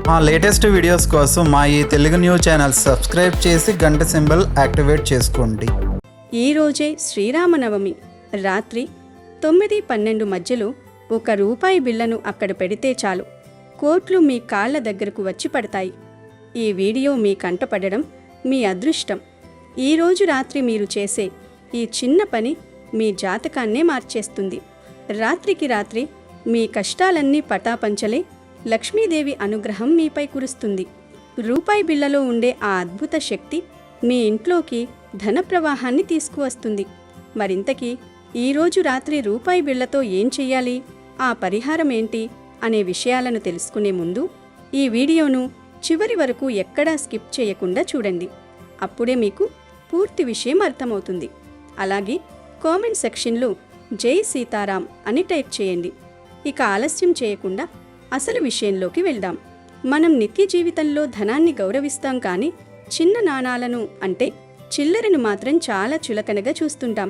మా latest videos కోసం మా ఈ తెలుగు న్యూస్ ఛానల్ సబ్స్క్రైబ్ చేసి గంట సింబల్ యాక్టివేట్ చేసుకోండి. ఈరోజే శ్రీరామనవమి. రాత్రి 9-12 మధ్యలో ₹1 బిళ్లను అక్కడ పెడితే చాలు, కోట్లు మీ కాళ్ల దగ్గరకు వచ్చి పడతాయి. ఈ వీడియో మీ కంటపడడం మీ అదృష్టం. ఈరోజు రాత్రి మీరు చేసే ఈ చిన్న పని మీ జాతకాన్నే మార్చేస్తుంది. రాత్రికి రాత్రి మీ కష్టాలన్నీ పటాపంచలే లక్ష్మీదేవి అనుగ్రహం మీపై కురుస్తుంది. రూపాయి బిళ్లలో ఉండే ఆ అద్భుత శక్తి మీ ఇంట్లోకి ధన ప్రవాహాన్ని తీసుకువస్తుంది. మరింతకీ ఈరోజు రాత్రి రూపాయి బిళ్లతో ఏం చెయ్యాలి, ఆ పరిహారం ఏంటి అనే విషయాలను తెలుసుకునే ముందు ఈ వీడియోను చివరి వరకు ఎక్కడా స్కిప్ చేయకుండా చూడండి. అప్పుడే మీకు పూర్తి విషయం అర్థమవుతుంది. అలాగే కామెంట్ సెక్షన్లో జై సీతారాం అని టైప్ చేయండి. ఇక ఆలస్యం చేయకుండా అసలు విషయంలోకి వెళ్దాం. మనం నిత్య జీవితంలో ధనాన్ని గౌరవిస్తాం, కానీ చిన్న నాణాలను అంటే చిల్లరను మాత్రం చాలా చులకనగా చూస్తుంటాం.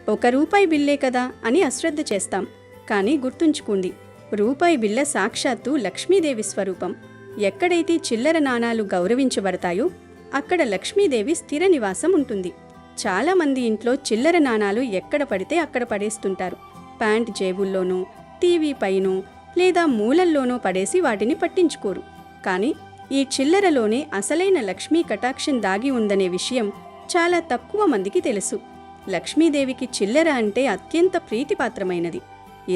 ₹1 బిల్లే కదా అని అశ్రద్ధ చేస్తాం. కానీ గుర్తుంచుకోండి, రూపాయి బిళ్ళ సాక్షాత్తు లక్ష్మీదేవి స్వరూపం. ఎక్కడైతే చిల్లర నాణాలు గౌరవించబడతాయో అక్కడ లక్ష్మీదేవి స్థిర నివాసం ఉంటుంది. చాలామంది ఇంట్లో చిల్లర నాణాలు ఎక్కడ పడితే అక్కడ పడేస్తుంటారు. ప్యాంట్ జేబుల్లోనూ, టీవీ పైనో లేదా మూలల్లోనో పడేసి వాటిని పట్టించుకోరు. కానీ ఈ చిల్లరలోనే అసలైన లక్ష్మీ కటాక్షం దాగి ఉందనే విషయం చాలా తక్కువ మందికి తెలుసు. లక్ష్మీదేవికి చిల్లర అంటే అత్యంత ప్రీతిపాత్రమైనది.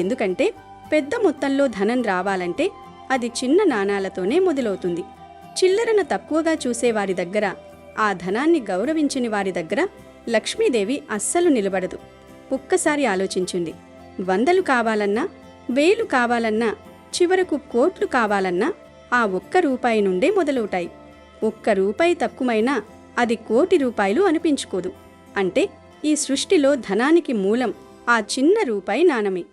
ఎందుకంటే పెద్ద మొత్తంలో ధనం రావాలంటే అది చిన్న నాణాలతోనే మొదలవుతుంది. చిల్లరను తక్కువగా చూసేవారి దగ్గర, ఆ ధనాన్ని గౌరవించని వారి దగ్గర లక్ష్మీదేవి అస్సలు నిలబడదు. ఒక్కసారి ఆలోచించండి. 100 కావాలన్నా, 1000 కావాలన్నా, చివరకు కోట్లు కావాలన్నా ఆ ₹1 నుండే మొదలవుతాయి. ₹1 తక్కువైనా అది ₹1,00,00,000 అనిపించుకోదు. అంటే ఈ సృష్టిలో ధనానికి మూలం ఆ చిన్న రూపాయి నాణమే.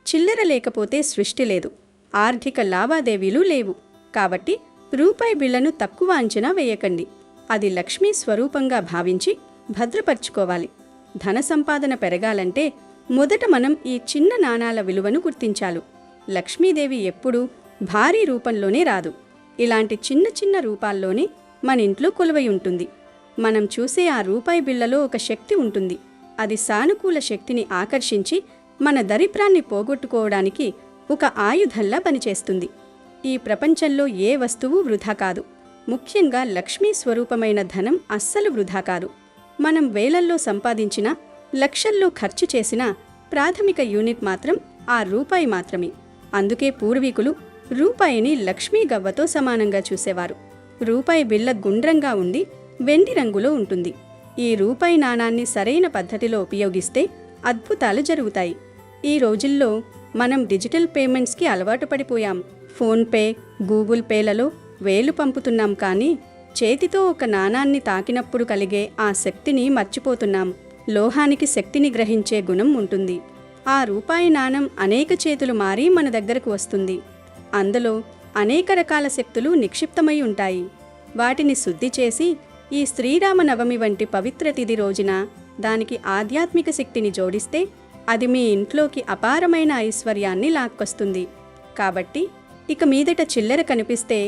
చిల్లర లేకపోతే సృష్టి లేదు, ఆర్థిక లావాదేవీలు లేవు. కాబట్టి రూపాయి బిళ్లను తక్కువ అంచనా వేయకండి. అది లక్ష్మీ స్వరూపంగా భావించి భద్రపరుచుకోవాలి. ధన సంపాదన పెరగాలంటే మొదట మనం ఈ చిన్న నాణాల విలువను గుర్తించాలి. లక్ష్మీదేవి ఎప్పుడూ భారీ రూపంలోనే రాదు. ఇలాంటి చిన్న చిన్న రూపాల్లోనే మన ఇంట్లో కొలువై ఉంటుంది. మనం చూసే ఆ రూపాయి బిళ్లలో ఒక శక్తి ఉంటుంది. అది సానుకూల శక్తిని ఆకర్షించి మన దరిద్రాన్ని పోగొట్టుకోవడానికి ఒక ఆయుధంలా పనిచేస్తుంది. ఈ ప్రపంచంలో ఏ వస్తువు వృధా కాదు. ముఖ్యంగా లక్ష్మీ స్వరూపమైన ధనం అస్సలు వృధా కాదు. మనం వేలల్లో సంపాదించినా, లక్షల్లో ఖర్చు చేసిన ప్రాథమిక యూనిట్ మాత్రం ఆ రూపాయి మాత్రమే. అందుకే పూర్వీకులు రూపాయిని లక్ష్మీ గవ్వతో సమానంగా చూసేవారు. రూపాయి బిళ్ల గుండ్రంగా ఉండి వెండి రంగులో ఉంటుంది. ఈ రూపాయి నాణాన్ని సరైన పద్ధతిలో ఉపయోగిస్తే అద్భుతాలు జరుగుతాయి. ఈ రోజుల్లో మనం డిజిటల్ పేమెంట్స్కి అలవాటు పడిపోయాం. ఫోన్పే, గూగుల్ పేలలో వేలు పంపుతున్నాం, కానీ చేతితో ఒక నాణాన్ని తాకినప్పుడు కలిగే ఆ శక్తిని మర్చిపోతున్నాం. లోహానికి శక్తిని గ్రహించే గుణం ఉంటుంది. ఆ రూపాయి నాణం అనేక చేతులు మారి మన దగ్గరకు వస్తుంది. అందులో అనేక రకాల శక్తులు నిక్షిప్తమై ఉంటాయి. వాటిని శుద్ధి చేసి ఈ శ్రీరామనవమి వంటి పవిత్ర తిథి రోజున దానికి ఆధ్యాత్మిక శక్తిని జోడిస్తే అది మీ ఇంట్లోకి అపారమైన ఐశ్వర్యాన్ని లాక్కొస్తుంది. కాబట్టి ఇక మీదట చిల్లర కనిపిస్తే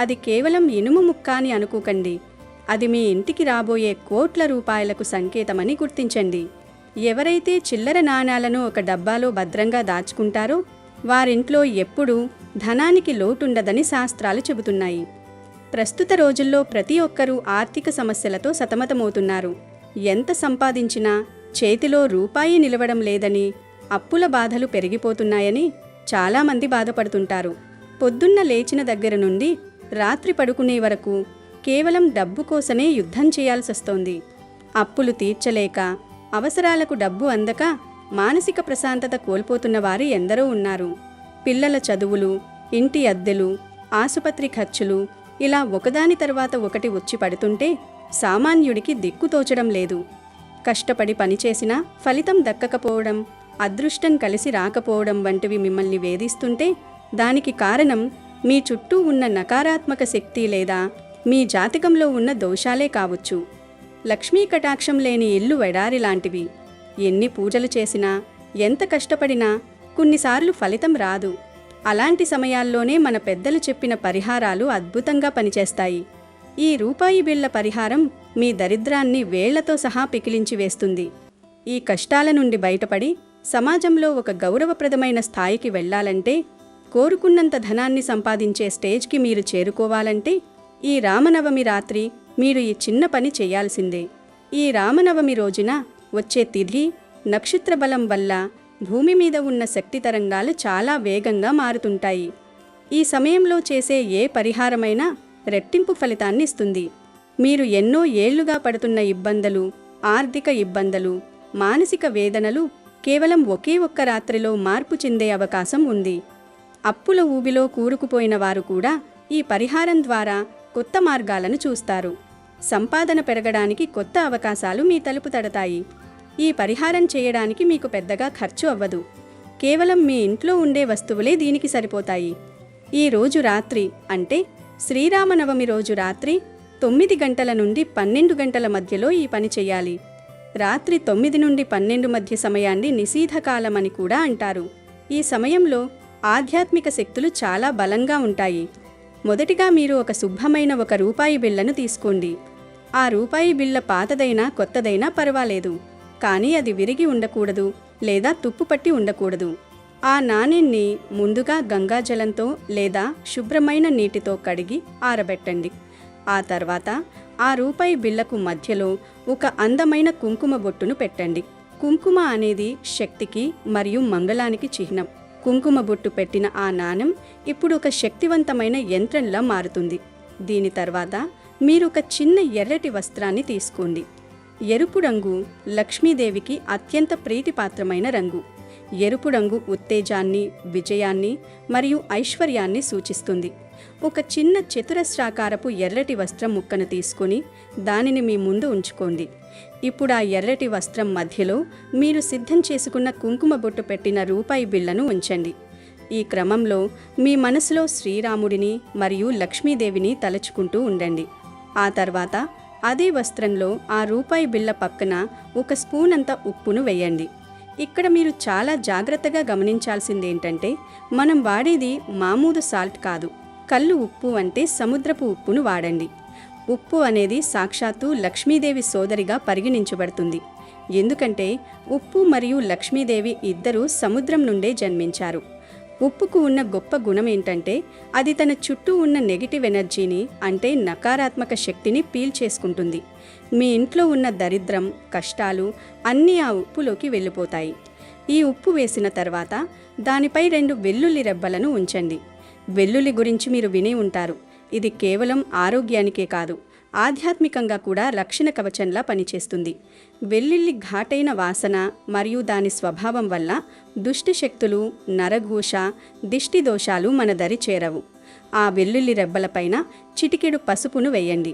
అది కేవలం ఇనుము ముక్క అని అనుకోకండి. అది మీ ఇంటికి రాబోయే కోట్ల రూపాయలకు సంకేతమని గుర్తించండి. ఎవరైతే చిల్లర నాణాలను ఒక డబ్బాలో భద్రంగా దాచుకుంటారో వారింట్లో ఎప్పుడూ ధనానికి లోటుండదని శాస్త్రాలు చెబుతున్నాయి. ప్రస్తుత రోజుల్లో ప్రతి ఒక్కరూ ఆర్థిక సమస్యలతో సతమతమవుతున్నారు. ఎంత సంపాదించినా చేతిలో రూపాయి నిలవడం లేదని, అప్పుల బాధలు పెరిగిపోతున్నాయని చాలామంది బాధపడుతుంటారు. పొద్దున్న లేచిన దగ్గర నుండి రాత్రి పడుకునే వరకు కేవలం డబ్బు కోసమే యుద్ధం చేయాల్సొస్తోంది. అప్పులు తీర్చలేక, అవసరాలకు డబ్బు అందక మానసిక ప్రశాంతత కోల్పోతున్న వారు ఎందరో ఉన్నారు. పిల్లల చదువులు, ఇంటి అద్దెలు, ఆసుపత్రి ఖర్చులు ఇలా ఒకదాని తర్వాత ఒకటి వచ్చి పడుతుంటే సామాన్యుడికి దిక్కుతోచడం లేదు. కష్టపడి పనిచేసినా ఫలితం దక్కకపోవడం, అదృష్టం కలిసి రాకపోవడం వంటివి మిమ్మల్ని వేధిస్తుంటే దానికి కారణం మీ చుట్టూ ఉన్న నకారాత్మక శక్తి లేదా మీ జాతకంలో ఉన్న దోషాలే కావచ్చు. లక్ష్మీ కటాక్షం లేని ఇల్లు ఎడారి లాంటివి. ఎన్ని పూజలు చేసినా, ఎంత కష్టపడినా కొన్నిసార్లు ఫలితం రాదు. అలాంటి సమయాల్లోనే మన పెద్దలు చెప్పిన పరిహారాలు అద్భుతంగా పనిచేస్తాయి. ఈ రూపాయి బిళ్ళ పరిహారం మీ దరిద్రాన్ని వేళ్లతో సహా పికిలించి వేస్తుంది. ఈ కష్టాల నుండి బయటపడి సమాజంలో ఒక గౌరవప్రదమైన స్థాయికి వెళ్లాలంటే, కోరుకున్నంత ధనాన్ని సంపాదించే స్టేజ్కి మీరు చేరుకోవాలంటే ఈ రామనవమి రాత్రి మీరు ఈ చిన్న పని చేయాల్సిందే. ఈ రామనవమి రోజున వచ్చే తిథి, నక్షత్ర బలం వల్ల భూమి మీద ఉన్న శక్తి తరంగాలు చాలా వేగంగా మారుతుంటాయి. ఈ సమయంలో చేసే ఏ పరిహారమైనా రెట్టింపు ఫలితాన్ని ఇస్తుంది. మీరు ఎన్నో ఏళ్లుగా పడుతున్న ఇబ్బందులు, ఆర్థిక ఇబ్బందులు, మానసిక వేదనలు కేవలం ఒకే ఒక్క రాత్రిలో మార్పు చెందే అవకాశం ఉంది. అప్పుల ఊబిలో కూరుకుపోయిన వారు కూడా ఈ పరిహారం ద్వారా కొత్త మార్గాలను చూస్తారు. సంపాదన పెరగడానికి కొత్త అవకాశాలు మీ తలుపు తడతాయి. ఈ పరిహారం చేయడానికి మీకు పెద్దగా ఖర్చు అవ్వదు. కేవలం మీ ఇంట్లో ఉండే వస్తువులే దీనికి సరిపోతాయి. ఈ రోజు రాత్రి అంటే శ్రీరామనవమి రోజు రాత్రి 9 గంటల నుండి 12 గంటల మధ్యలో ఈ పని చేయాలి. రాత్రి 9 నుండి 12 మధ్య సమయాన్ని నిషీధకాలం అని కూడా అంటారు. ఈ సమయంలో ఆధ్యాత్మిక శక్తులు చాలా బలంగా ఉంటాయి. మొదటిగా మీరు ఒక శుభ్రమైన ఒక రూపాయి బిళ్ళను తీసుకోండి. ఆ రూపాయి బిళ్ళ పాతదైనా కొత్తదైనా పర్వాలేదు, కానీ అది విరిగి ఉండకూడదు లేదా తుప్పుపట్టి ఉండకూడదు. ఆ నాణెన్ని ముందుగా గంగాజలంతో లేదా శుభ్రమైన నీటితో కడిగి ఆరబెట్టండి. ఆ తర్వాత ఆ రూపాయి బిళ్ళకు మధ్యలో ఒక అందమైన కుంకుమ బొట్టును పెట్టండి. కుంకుమ అనేది శక్తికి మరియు మంగళానికి చిహ్నం. కుంకుమ బొట్టు పెట్టిన ఆ నాణెం ఇప్పుడు ఒక శక్తివంతమైన యంత్రంలా మారుతుంది. దీని తర్వాత మీరు ఒక చిన్న ఎర్రటి వస్త్రాన్ని తీసుకోండి. ఎరుపు రంగు లక్ష్మీదేవికి అత్యంత ప్రీతిపాత్రమైన రంగు. ఎరుపు రంగు ఉత్తేజాన్ని, విజయాన్ని మరియు ఐశ్వర్యాన్ని సూచిస్తుంది. ఒక చిన్న చతురస్రాకారపు ఎర్రటి వస్త్రం ముక్కను తీసుకుని దానిని మీ ముందు ఉంచుకోండి. ఇప్పుడు ఆ ఎర్రటి వస్త్రం మధ్యలో మీరు సిద్ధం చేసుకున్న కుంకుమ బొట్టు పెట్టిన రూపాయి బిళ్ళను ఉంచండి. ఈ క్రమంలో మీ మనసులో శ్రీరాముడిని మరియు లక్ష్మీదేవిని తలుచుకుంటూ ఉండండి. ఆ తర్వాత అదే వస్త్రంలో ఆ రూపాయి బిళ్ళ పక్కన ఒక స్పూన్ అంత ఉప్పును వేయండి. ఇక్కడ మీరు చాలా జాగ్రత్తగా గమనించాల్సిందేంటంటే, మనం వాడేది మామూలు సాల్ట్ కాదు, కల్లు ఉప్పు అంటే సముద్రపు ఉప్పును వాడండి. ఉప్పు అనేది సాక్షాత్తు లక్ష్మీదేవి సోదరిగా పరిగణించబడుతుంది. ఎందుకంటే ఉప్పు మరియు లక్ష్మీదేవి ఇద్దరూ సముద్రం నుండే జన్మించారు. ఉప్పుకు ఉన్న గొప్ప గుణం ఏంటంటే అది తన చుట్టూ ఉన్న నెగిటివ్ ఎనర్జీని, అంటే నకారాత్మక శక్తిని పీల్చేసుకుంటుంది. మీ ఇంట్లో ఉన్న దరిద్రం, కష్టాలు అన్నీ ఆ ఉప్పులోకి వెళ్ళిపోతాయి. ఈ ఉప్పు వేసిన తర్వాత దానిపై 2 వెల్లుల్లి రెబ్బలను ఉంచండి. వెల్లుల్లి గురించి మీరు విని ఉంటారు. ఇది కేవలం ఆరోగ్యానికే కాదు, ఆధ్యాత్మికంగా కూడా రక్షణ కవచంలా పనిచేస్తుంది. వెల్లుల్లి ఘాటైన వాసన మరియు దాని స్వభావం వల్ల దుష్టి శక్తులు, నరఘోష, దిష్టి దోషాలు మన దరి చేరవు. ఆ వెల్లుల్లి రెబ్బలపైన చిటికెడు పసుపును వేయండి.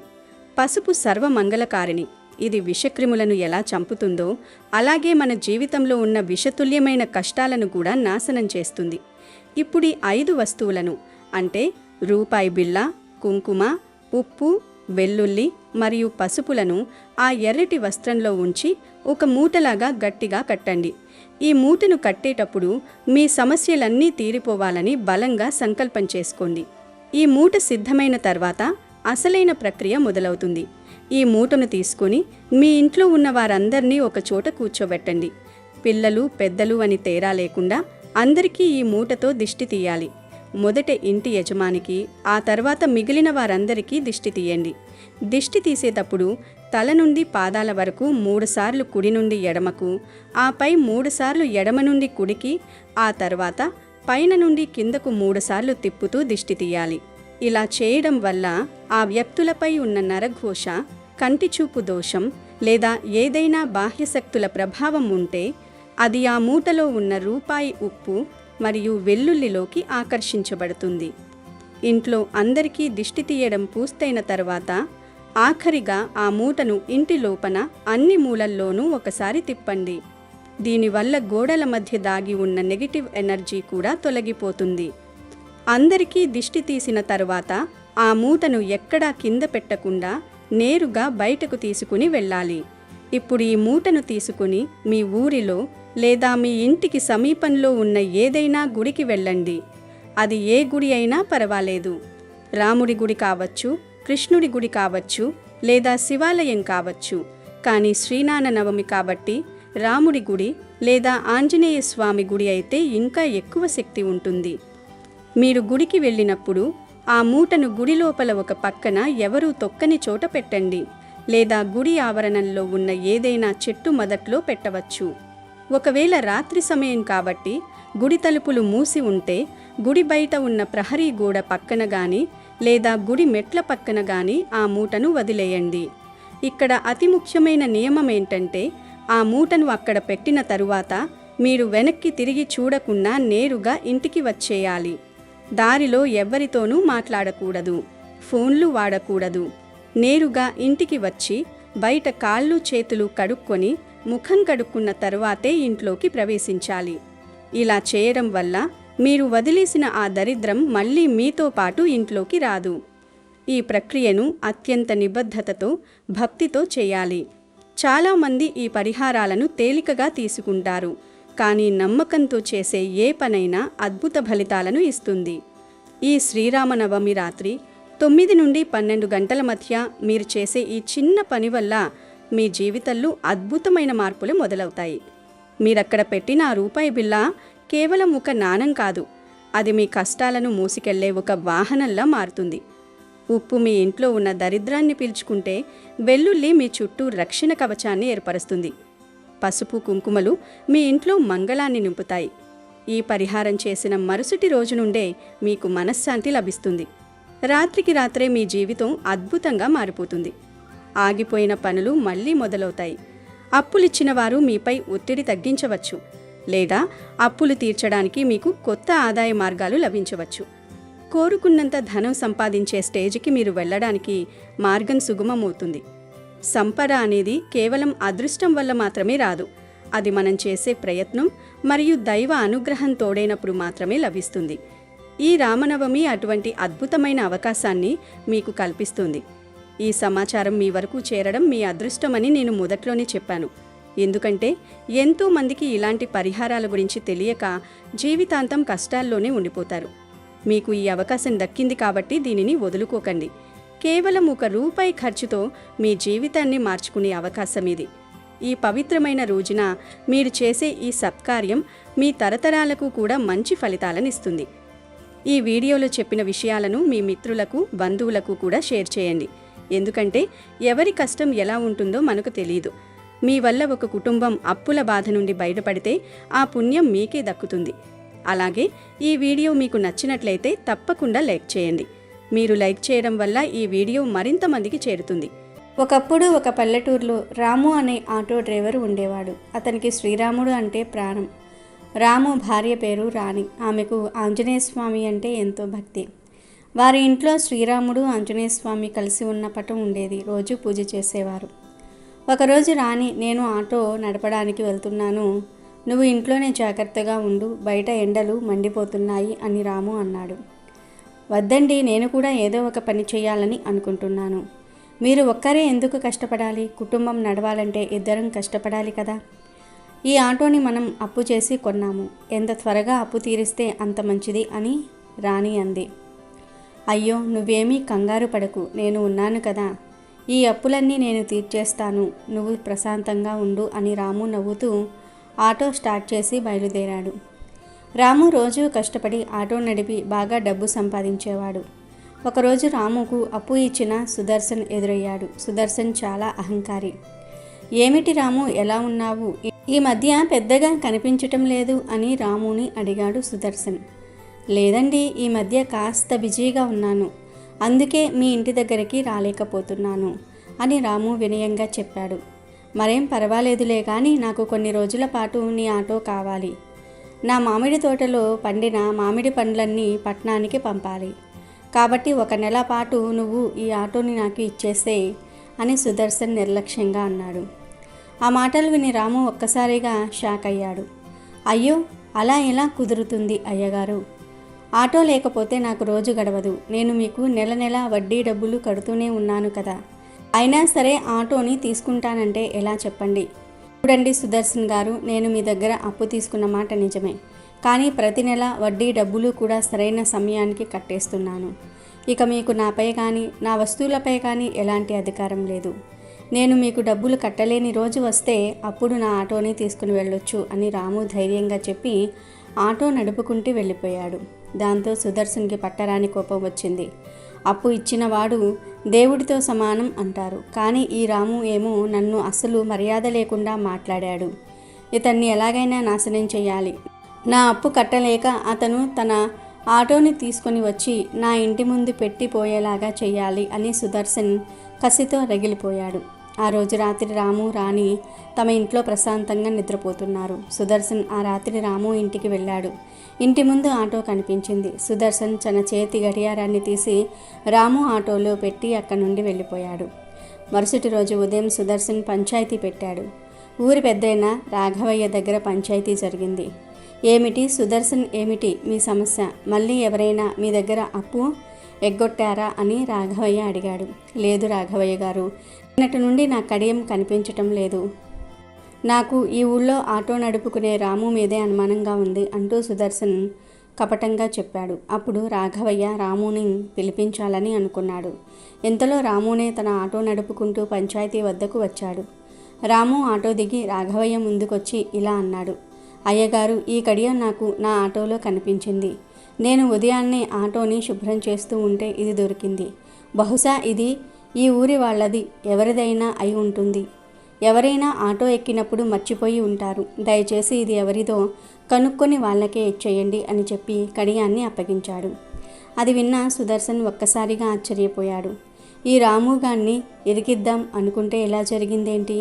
పసుపు సర్వమంగళకారిణి. ఇది విషక్రిములను ఎలా చంపుతుందో అలాగే మన జీవితంలో ఉన్న విషతుల్యమైన కష్టాలను కూడా నాశనం చేస్తుంది. ఇప్పుడు ఈ 5 వస్తువులను అంటే రూపాయి బిళ్ళ, కుంకుమ, ఉప్పు, వెల్లుల్లి మరియు పసుపులను ఆ ఎర్రటి వస్త్రంలో ఉంచి ఒక మూటలాగా గట్టిగా కట్టండి. ఈ మూటను కట్టేటప్పుడు మీ సమస్యలన్నీ తీరిపోవాలని బలంగా సంకల్పం చేసుకోండి. ఈ మూట సిద్ధమైన తర్వాత అసలైన ప్రక్రియ మొదలవుతుంది. ఈ మూటను తీసుకుని మీ ఇంట్లో ఉన్న వారందరినీ ఒక చోట కూర్చోబెట్టండి. పిల్లలు, పెద్దలు అని తేడా లేకుండా అందరికీ ఈ మూటతో దిష్టి తీయాలి. మొదట ఇంటి యజమానికి, ఆ తర్వాత మిగిలిన వారందరికీ దిష్టి తీయండి. దిష్టి తీసేటప్పుడు తల నుండి పాదాల వరకు 3 సార్లు కుడి నుండి ఎడమకు, ఆపై 3 సార్లు ఎడమ నుండి కుడికి, ఆ తర్వాత పైన నుండి కిందకు 3 సార్లు తిప్పుతూ దిష్టి తీయాలి. ఇలా చేయడం వల్ల ఆ వ్యక్తులపై ఉన్న నరఘోష, కంటిచూపు దోషం లేదా ఏదైనా బాహ్యశక్తుల ప్రభావం ఉంటే అది ఆ మూటలో ఉన్న రూపాయి ఉప్పు మరియు వెల్లుల్లిలోకి ఆకర్షించబడుతుంది. ఇంట్లో అందరికీ దిష్టి తీయడం పూర్తయిన తర్వాత ఆఖరిగా ఆ మూటను ఇంటి లోపల అన్ని మూలల్లోనూ ఒకసారి తిప్పండి. దీనివల్ల గోడల మధ్య దాగి ఉన్న నెగిటివ్ ఎనర్జీ కూడా తొలగిపోతుంది. అందరికీ దిష్టి తీసిన తర్వాత ఆ మూటను ఎక్కడా కింద పెట్టకుండా నేరుగా బయటకు తీసుకుని వెళ్ళాలి. ఇప్పుడు ఈ మూటను తీసుకుని మీ ఊరిలో లేదా మీ ఇంటికి సమీపంలో ఉన్న ఏదైనా గుడికి వెళ్ళండి. అది ఏ గుడి అయినా పర్వాలేదు. రాముడి గుడి కావచ్చు, కృష్ణుడి గుడి కావచ్చు, లేదా శివాలయం కావచ్చు. కానీ శ్రీరామనవమి కాబట్టి రాముడి గుడి లేదా ఆంజనేయ స్వామి గుడి అయితే ఇంకా ఎక్కువ శక్తి ఉంటుంది. మీరు గుడికి వెళ్ళినప్పుడు ఆ మూటను గుడి లోపల ఒక పక్కన ఎవరూ తొక్కని చోట పెట్టండి, లేదా గుడి ఆవరణంలో ఉన్న ఏదైనా చెట్టు మొదట్లో పెట్టవచ్చు. ఒకవేళ రాత్రి సమయం కాబట్టి గుడి తలుపులు మూసి ఉంటే గుడి బయట ఉన్న ప్రహరీ గోడ పక్కన గాని లేదా గుడి మెట్ల పక్కన గాని ఆ మూటను వదిలేయండి. ఇక్కడ అతి ముఖ్యమైన నియమం ఏంటంటే ఆ మూటను అక్కడ పెట్టిన తరువాత మీరు వెనక్కి తిరిగి చూడకుండా నేరుగా ఇంటికి వచ్చేయాలి. దారిలో ఎవ్వరితోనూ మాట్లాడకూడదు, ఫోన్లు వాడకూడదు. నేరుగా ఇంటికి వచ్చి బయట కాళ్ళు చేతులు కడుక్కొని ముఖం కడుక్కున్న తరువాతే ఇంట్లోకి ప్రవేశించాలి. ఇలా చేయడం వల్ల మీరు వదిలేసిన ఆ దరిద్రం మళ్ళీ మీతో పాటు ఇంట్లోకి రాదు. ఈ ప్రక్రియను అత్యంత నిబద్ధతతో, భక్తితో చేయాలి. చాలామంది ఈ పరిహారాలను తేలికగా తీసుకుంటారు, కానీ నమ్మకంతో చేసే ఏ పనైనా అద్భుత ఫలితాలను ఇస్తుంది. ఈ శ్రీరామనవమి రాత్రి 9 నుండి 12 గంటల మధ్య మీరు చేసే ఈ చిన్న పని వల్ల మీ జీవితంలో అద్భుతమైన మార్పులు మొదలవుతాయి. మీరక్కడ పెట్టిన ఆ రూపాయి బిళ్ళ కేవలం ఒక నాణం కాదు, అది మీ కష్టాలను మోసుకెళ్లే ఒక వాహనంలా మారుతుంది. ఉప్పు మీ ఇంట్లో ఉన్న దరిద్రాన్ని పీల్చుకుంటే వెల్లుల్లి మీ చుట్టూ రక్షణ కవచాన్ని ఏర్పరుస్తుంది. పసుపు కుంకుమలు మీ ఇంట్లో మంగళాన్ని నింపుతాయి. ఈ పరిహారం చేసిన మరుసటి రోజు నుండే మీకు మనశ్శాంతి లభిస్తుంది. రాత్రికి రాత్రే మీ జీవితం అద్భుతంగా మారిపోతుంది. ఆగిపోయిన పనులు మళ్ళీ మొదలవుతాయి. అప్పులిచ్చిన వారు మీపై ఒత్తిడి తగ్గించవచ్చు, లేదా అప్పులు తీర్చడానికి మీకు కొత్త ఆదాయ మార్గాలు లభించవచ్చు. కోరుకున్నంత ధనం సంపాదించే స్టేజ్కి మీరు వెళ్ళడానికి మార్గం సుగమమవుతుంది. సంపద అనేది కేవలం అదృష్టం వల్ల మాత్రమే రాదు, అది మనం చేసే ప్రయత్నం మరియు దైవ అనుగ్రహం తోడైనప్పుడు మాత్రమే లభిస్తుంది. ఈ రామనవమి అటువంటి అద్భుతమైన అవకాశాన్ని మీకు కల్పిస్తుంది. ఈ సమాచారం మీ వరకు చేరడం మీ అదృష్టమని నేను మొదట్లోనే చెప్పాను. ఎందుకంటే ఎంతో మందికి ఇలాంటి పరిహారాల గురించి తెలియక జీవితాంతం కష్టాల్లోనే ఉండిపోతారు. మీకు ఈ అవకాశం దక్కింది కాబట్టి దీనిని వదులుకోకండి. కేవలం ₹1 ఖర్చుతో మీ జీవితాన్ని మార్చుకునే అవకాశం ఇది. ఈ పవిత్రమైన రోజున మీరు చేసే ఈ సత్కార్యం మీ తరతరాలకు కూడా మంచి ఫలితాలనిస్తుంది. ఈ వీడియోలో చెప్పిన విషయాలను మీ మిత్రులకు, బంధువులకు కూడా షేర్ చేయండి. ఎందుకంటే ఎవరి కష్టం ఎలా ఉంటుందో మనకు తెలియదు. మీ వల్ల ఒక కుటుంబం అప్పుల బాధ నుండి బయటపడితే ఆ పుణ్యం మీకే దక్కుతుంది. అలాగే ఈ వీడియో మీకు నచ్చినట్లయితే తప్పకుండా లైక్ చేయండి. మీరు లైక్ చేయడం వల్ల ఈ వీడియో మరింత మందికి చేరుతుంది. ఒకప్పుడు ఒక పల్లెటూరులో రాము అనే ఆటో డ్రైవర్ ఉండేవాడు. అతనికి శ్రీరాముడు అంటే ప్రాణం. రాము భార్య పేరు రాణి. ఆమెకు ఆంజనేయ స్వామి అంటే ఎంతో భక్తి. వారి ఇంట్లో శ్రీరాముడు, ఆంజనేయ స్వామి కలిసి ఉన్న పటం ఉండేది. రోజు పూజ చేసేవారు. ఒకరోజు రాణి, నేను ఆటో నడపడానికి వెళ్తున్నాను, నువ్వు ఇంట్లోనే జాగ్రత్తగా ఉండు, బయట ఎండలు మండిపోతున్నాయి అని రాము అన్నాడు. వద్దండి, నేను కూడా ఏదో ఒక పని చేయాలని అనుకుంటున్నాను. మీరు ఒక్కరే ఎందుకు కష్టపడాలి? కుటుంబం నడవాలంటే ఇద్దరం కష్టపడాలి కదా. ఈ ఆటోని మనం అప్పు చేసి కొన్నాము. ఎంత త్వరగా అప్పు తీరిస్తే అంత మంచిది అని రాణి అంది. అయ్యో, నువ్వేమీ కంగారు పడకు, నేను ఉన్నాను కదా. ఈ అప్పులన్నీ నేను తీర్చేస్తాను, నువ్వు ప్రశాంతంగా ఉండు అని రాము నవ్వుతూ ఆటో స్టార్ట్ చేసి బయలుదేరాడు. రాము రోజు కష్టపడి ఆటో నడిపి బాగా డబ్బు సంపాదించేవాడు. ఒకరోజు రాముకు అప్పు ఇచ్చిన సుదర్శన్ ఎదురయ్యాడు. సుదర్శన్ చాలా అహంకారి. ఏమిటి రాము, ఎలా ఉన్నావు? ఈ మధ్య పెద్దగా కనిపించటం లేదు అని రాముని అడిగాడు సుదర్శన్. లేదండి, ఈ మధ్య కాస్త బిజీగా ఉన్నాను, అందుకే మీ ఇంటి దగ్గరికి రాలేకపోతున్నాను అని రాము వినయంగా చెప్పాడు. మరేం పర్వాలేదులే కానీ నాకు కొన్ని రోజుల పాటు నీ ఆటో కావాలి. నా మామిడి తోటలో పండిన మామిడి పండ్లన్నీ పట్నానికి పంపాలి. కాబట్టి 1 నెల పాటు నువ్వు ఈ ఆటోని నాకు ఇచ్చేసే అని సుదర్శన్ నిర్లక్ష్యంగా అన్నాడు. ఆ మాటలు విని రాము ఒక్కసారిగా షాక్ అయ్యాడు. అయ్యో, అలా ఎలా కుదురుతుంది అయ్యగారు? ఆటో లేకపోతే నాకు రోజు గడవదు. నేను మీకు నెల నెల వడ్డీ డబ్బులు కడుతూనే ఉన్నాను కదా. అయినా సరే ఆటోని తీసుకుంటానంటే ఎలా చెప్పండి? చూడండి సుదర్శన్ గారు, నేను మీ దగ్గర అప్పు తీసుకున్న మాట నిజమే, కానీ ప్రతి నెల వడ్డీ డబ్బులు కూడా సరైన సమయానికి కట్టేస్తున్నాను. ఇక మీకు నాపై కానీ నా వస్తువులపై కానీ ఎలాంటి అధికారం లేదు. నేను మీకు డబ్బులు కట్టలేని రోజు వస్తే అప్పుడు నా ఆటోని తీసుకుని వెళ్ళొచ్చు అని రాము ధైర్యంగా చెప్పి ఆటో నడుపుకుంటూ వెళ్ళిపోయాడు. దాంతో సుదర్శన్కి పట్టరాని కోపం వచ్చింది. అప్పు ఇచ్చిన వాడు దేవుడితో సమానం అంటారు, కానీ ఈ రాము ఏమో నన్ను అస్సలు మర్యాద లేకుండా మాట్లాడాడు. ఇతన్ని ఎలాగైనా నాశనం చేయాలి. నా అప్పు కట్టలేక అతను తన ఆటోని తీసుకొని వచ్చి నా ఇంటి ముందు పెట్టిపోయేలాగా చెయ్యాలి అని సుదర్శన్ కసితో రగిలిపోయాడు. ఆ రోజు రాత్రి రాము రాణి తమ ఇంట్లో ప్రశాంతంగా నిద్రపోతున్నారు. సుదర్శన్ ఆ రాత్రి రాము ఇంటికి వెళ్ళాడు. ఇంటి ముందు ఆటో కనిపించింది. సుదర్శన్ తన చేతి గడియారాన్ని తీసి రాము ఆటోలో పెట్టి అక్కడి నుండి వెళ్ళిపోయాడు. మరుసటి రోజు ఉదయం సుదర్శన్ పంచాయతీ పెట్టాడు. ఊరి పెద్దయిన రాఘవయ్య దగ్గర పంచాయతీ జరిగింది. ఏమిటి సుదర్శన్, ఏమిటి మీ సమస్య? మళ్ళీ ఎవరైనా మీ దగ్గర అప్పు ఎగ్గొట్టారా అని రాఘవయ్య అడిగాడు. లేదు రాఘవయ్య గారు, నిన్నటి నుండి నా కడియం కనిపించటం లేదు. నాకు ఈ ఊళ్ళో ఆటో నడుపుకునే రాము మీదే అనుమానంగా ఉంది అంటూ సుదర్శన్ కపటంగా చెప్పాడు. అప్పుడు రాఘవయ్య రాముని పిలిపించాలని అనుకున్నాడు. ఇంతలో రామునే తన ఆటో నడుపుకుంటూ పంచాయతీ వద్దకు వచ్చాడు. రాము ఆటో దిగి రాఘవయ్య ముందుకొచ్చి ఇలా అన్నాడు. అయ్యగారు, ఈ కడియం నాకు నా ఆటోలో కనిపించింది. నేను ఉదయాన్నే ఆటోని శుభ్రం చేస్తూ ఉంటే ఇది దొరికింది. బహుశా ఇది ఈ ఊరి వాళ్ళది, ఎవరిదైనా అయి ఉంటుంది. ఎవరైనా ఆటో ఎక్కినప్పుడు మర్చిపోయి ఉంటారు. దయచేసి ఇది ఎవరిదో కనుక్కొని వాళ్ళకే ఇచ్చేయండి అని చెప్పి కడియాన్ని అప్పగించాడు. అది విన్న సుదర్శన్ ఒక్కసారిగా ఆశ్చర్యపోయాడు. ఈ రాముగాన్ని ఇరికిద్దాం అనుకుంటే ఎలా జరిగిందేంటి?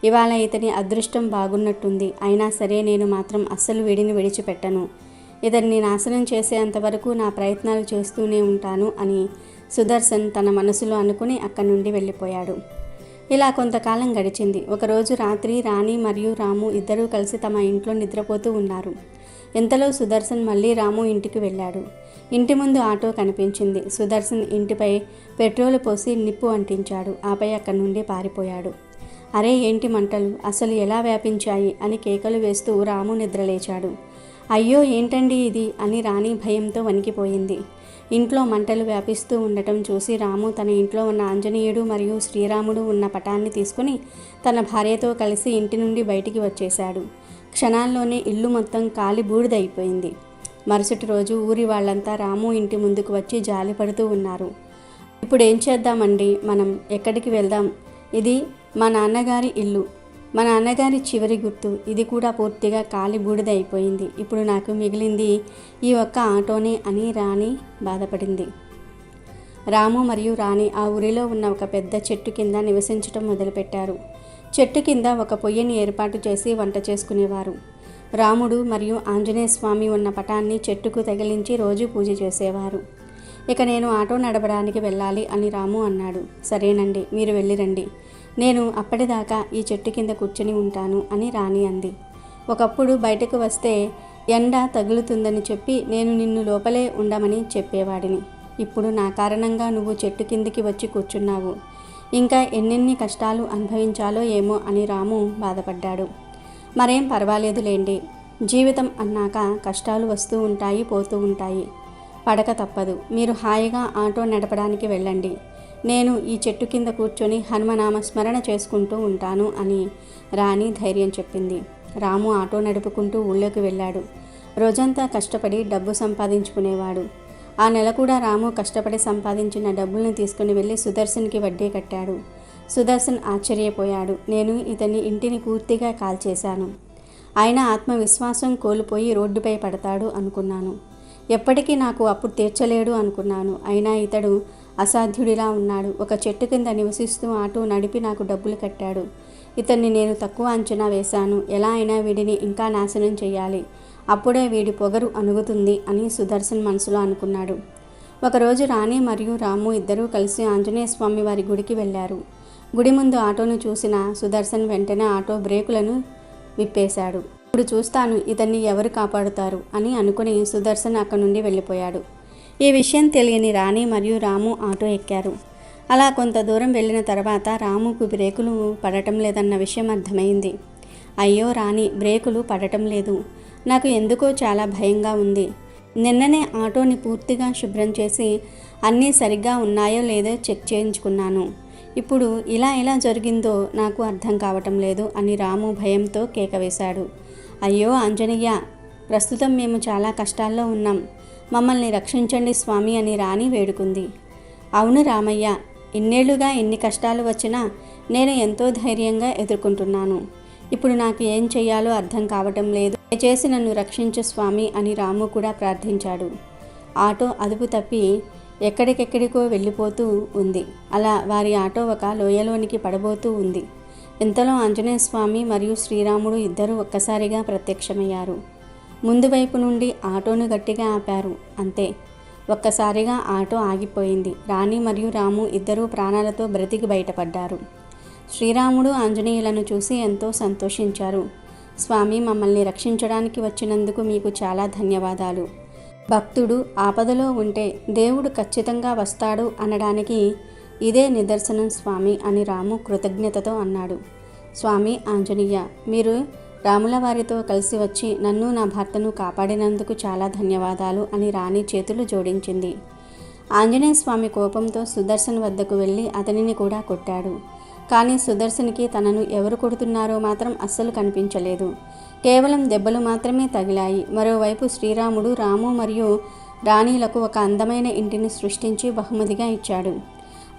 ఇవాళ ఇతని అదృష్టం బాగున్నట్టుంది. అయినా సరే నేను మాత్రం అస్సలు వీడిని విడిచిపెట్టను. ఇతన్ని నాశనం చేసేంతవరకు నా ప్రయత్నాలు చేస్తూనే ఉంటాను అని సుదర్శన్ తన మనసులో అనుకుని అక్కడి నుండి వెళ్ళిపోయాడు. ఇలా కొంతకాలం గడిచింది. ఒకరోజు రాత్రి రాణి మరియు రాము ఇద్దరూ కలిసి తమ ఇంట్లో నిద్రపోతూ ఉన్నారు. ఇంతలో సుదర్శన్ మళ్ళీ రాము ఇంటికి వెళ్ళాడు. ఇంటి ముందు ఆటో కనిపించింది. సుదర్శన్ ఇంటిపై పెట్రోలు పోసి నిప్పు అంటించాడు. ఆపై అక్కడి నుండి పారిపోయాడు. అరే ఏంటి మంటలు, అసలు ఎలా వ్యాపించాయి అని కేకలు వేస్తూ రాము నిద్రలేచాడు. అయ్యో ఏంటండి ఇది అని రాణి భయంతో వణికిపోయింది. ఇంట్లో మంటలు వ్యాపిస్తూ ఉండటం చూసి రాము తన ఇంట్లో ఉన్న ఆంజనేయుడు మరియు శ్రీరాముడు ఉన్న పటాన్ని తీసుకుని తన భార్యతో కలిసి ఇంటి నుండి బయటికి వచ్చేశాడు. క్షణాల్లోనే ఇల్లు మొత్తం కాలి బూడిదైపోయింది. మరుసటి రోజు ఊరి వాళ్ళంతా రాము ఇంటి ముందుకు వచ్చి జాలిపడుతూ ఉన్నారు. ఇప్పుడు ఏం చేద్దామండి, మనం ఎక్కడికి వెళ్దాం? ఇది మా నాన్నగారి ఇల్లు, మా నాన్నగారి చివరి గుర్తు. ఇది కూడా పూర్తిగా కాలి బూడిద అయిపోయింది. ఇప్పుడు నాకు మిగిలింది ఈ ఒక్క ఆటోనే అని రాణి బాధపడింది. రాము మరియు రాణి ఆ ఊరిలో ఉన్న ఒక పెద్ద చెట్టు కింద నివసించడం మొదలుపెట్టారు. చెట్టు కింద ఒక పొయ్యిని ఏర్పాటు చేసి వంట చేసుకునేవారు. రాముడు మరియు ఆంజనేయ స్వామి ఉన్న పటాన్ని చెట్టుకు తగిలించి రోజు పూజ చేసేవారు. ఇక నేను ఆటో నడపడానికి వెళ్ళాలి అని రాము అన్నాడు. సరేనండి, మీరు వెళ్ళిరండి. నేను అప్పటిదాకా ఈ చెట్టు కింద కూర్చొని ఉంటాను అని రాణి అంది. ఒకప్పుడు బయటకు వస్తే ఎండ తగులుతుందని చెప్పి నేను నిన్ను లోపలే ఉండమని చెప్పేవాడిని. ఇప్పుడు నా కారణంగా నువ్వు చెట్టు కిందికి వచ్చి కూర్చున్నావు. ఇంకా ఎన్నెన్ని కష్టాలు అనుభవించాలో ఏమో అని రాము బాధపడ్డాడు. మరేం పర్వాలేదులేండి, జీవితం అన్నాక కష్టాలు వస్తూ ఉంటాయి, పోతూ ఉంటాయి. పడక తప్పదు. మీరు హాయిగా ఆటో నడపడానికి వెళ్ళండి. నేను ఈ చెట్టు కింద కూర్చొని హనుమనామ స్మరణ చేసుకుంటూ ఉంటాను అని రాణి ధైర్యం చెప్పింది. రాము ఆటో నడుపుకుంటూ ఊళ్ళోకి వెళ్ళాడు. రోజంతా కష్టపడి డబ్బు సంపాదించుకునేవాడు. ఆ నెల కూడా రాము కష్టపడి సంపాదించిన డబ్బులను తీసుకుని వెళ్ళి సుదర్శన్కి వడ్డీ కట్టాడు. సుదర్శన్ ఆశ్చర్యపోయాడు. నేను ఇతని ఇంటిని పూర్తిగా కాల్చేశాను. ఆయన ఆత్మవిశ్వాసం కోల్పోయి రోడ్డుపై పడతాడు అనుకున్నాను. ఎప్పటికీ నాకు అప్పుడు తీర్చలేడు అనుకున్నాను. అయినా ఇతడు అసాధ్యుడిలా ఉన్నాడు. ఒక చెట్టు కింద నివసిస్తూ ఆటో నడిపి నాకు డబ్బులు కట్టాడు. ఇతన్ని నేను తక్కువ అంచనా వేశాను. ఎలా అయినా వీడిని ఇంకా నాశనం చేయాలి. అప్పుడే వీడి పొగరు అణుగుతుంది అని సుదర్శన్ మనసులో అనుకున్నాడు. ఒకరోజు రాణి మరియు రాము ఇద్దరూ కలిసి ఆంజనేయ స్వామి వారి గుడికి వెళ్ళారు. గుడి ముందు ఆటోను చూసిన సుదర్శన్ వెంటనే ఆటో బ్రేకులను విప్పేశాడు. ఇప్పుడు చూస్తాను ఇతన్ని ఎవరు కాపాడుతారు అని అనుకుని సుదర్శన్ అక్కడి నుండి వెళ్ళిపోయాడు. ఈ విషయం తెలియని రాణి మరియు రాము ఆటో ఎక్కారు. అలా కొంత దూరం వెళ్ళిన తర్వాత రాముకు బ్రేకులు పడటం లేదన్న విషయం అర్థమైంది. అయ్యో రాణి, బ్రేకులు పడటం లేదు. నాకు ఎందుకో చాలా భయంగా ఉంది. నిన్ననే ఆటోని పూర్తిగా శుభ్రం చేసి అన్నీ సరిగ్గా ఉన్నాయో లేదో చెక్ చేయించుకున్నాను. ఇప్పుడు ఇలా జరిగిందో నాకు అర్థం కావటం లేదు అని రాము భయంతో కేక వేశాడు. అయ్యో ఆంజనేయ, ప్రస్తుతం మేము చాలా కష్టాల్లో ఉన్నాం, మమ్మల్ని రక్షించండి స్వామి అని రాణి వేడుకుంది. అవును రామయ్య, ఇన్నేళ్లుగా ఎన్ని కష్టాలు వచ్చినా నేను ఎంతో ధైర్యంగా ఎదుర్కొంటున్నాను. ఇప్పుడు నాకు ఏం చెయ్యాలో అర్థం కావటం లేదు, దయచేసి నన్ను రక్షించు స్వామి అని రాము కూడా ప్రార్థించాడు. ఆటో అదుపు తప్పి ఎక్కడికెక్కడికో వెళ్ళిపోతూ ఉంది. అలా వారి ఆటో ఒక లోయలోనికి పడబోతూ ఉంది. ఇంతలో ఆంజనేయ స్వామి మరియు శ్రీరాముడు ఇద్దరూ ఒక్కసారిగా ప్రత్యక్షమయ్యారు. ముందు వైపు నుండి ఆటోను గట్టిగా ఆపారు. అంతే, ఒక్కసారిగా ఆటో ఆగిపోయింది. రాణి మరియు రాము ఇద్దరూ ప్రాణాలతో బ్రతికి బయటపడ్డారు. శ్రీరాముడు ఆంజనేయులను చూసి ఎంతో సంతోషించారు. స్వామి, మమ్మల్ని రక్షించడానికి వచ్చినందుకు మీకు చాలా ధన్యవాదాలు. భక్తుడు ఆపదలో ఉంటే దేవుడు ఖచ్చితంగా వస్తాడు అనడానికి ఇదే నిదర్శనం స్వామి అని రాము కృతజ్ఞతతో అన్నాడు. స్వామి ఆంజనేయ, మీరు రాముల వారితో కలిసి వచ్చి నన్ను నా భర్తను కాపాడినందుకు చాలా ధన్యవాదాలు అని రాణి చేతులు జోడించింది. ఆంజనేయ స్వామి కోపంతో సుదర్శన్ వద్దకు వెళ్ళి అతనిని కూడా కొట్టాడు. కానీ సుదర్శన్కి తనను ఎవరు కొడుతున్నారో మాత్రం అస్సలు కనిపించలేదు. కేవలం దెబ్బలు మాత్రమే తగిలాయి. మరోవైపు శ్రీరాముడు రాము మరియు రాణీలకు ఒక అందమైన ఇంటిని సృష్టించి బహుమతిగా ఇచ్చాడు.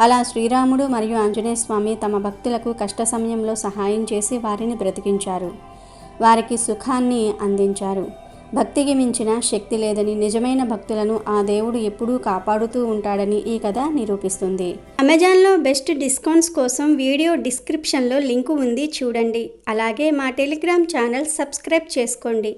అలా శ్రీరాముడు మరియు ఆంజనేయ స్వామి తమ భక్తులకు కష్ట సమయంలో సహాయం చేసి వారిని బ్రతికించారు, వారికి సుఖాన్ని అందించారు. భక్తికి మించిన శక్తి లేదని, నిజమైన భక్తులను ఆ దేవుడు ఎప్పుడూ కాపాడుతూ ఉంటాడని ఈ కథ నిరూపిస్తుంది. అమెజాన్లో బెస్ట్ డిస్కౌంట్స్ కోసం వీడియో డిస్క్రిప్షన్లో లింకు ఉంది, చూడండి. అలాగే మా టెలిగ్రామ్ ఛానల్ సబ్స్క్రైబ్ చేసుకోండి.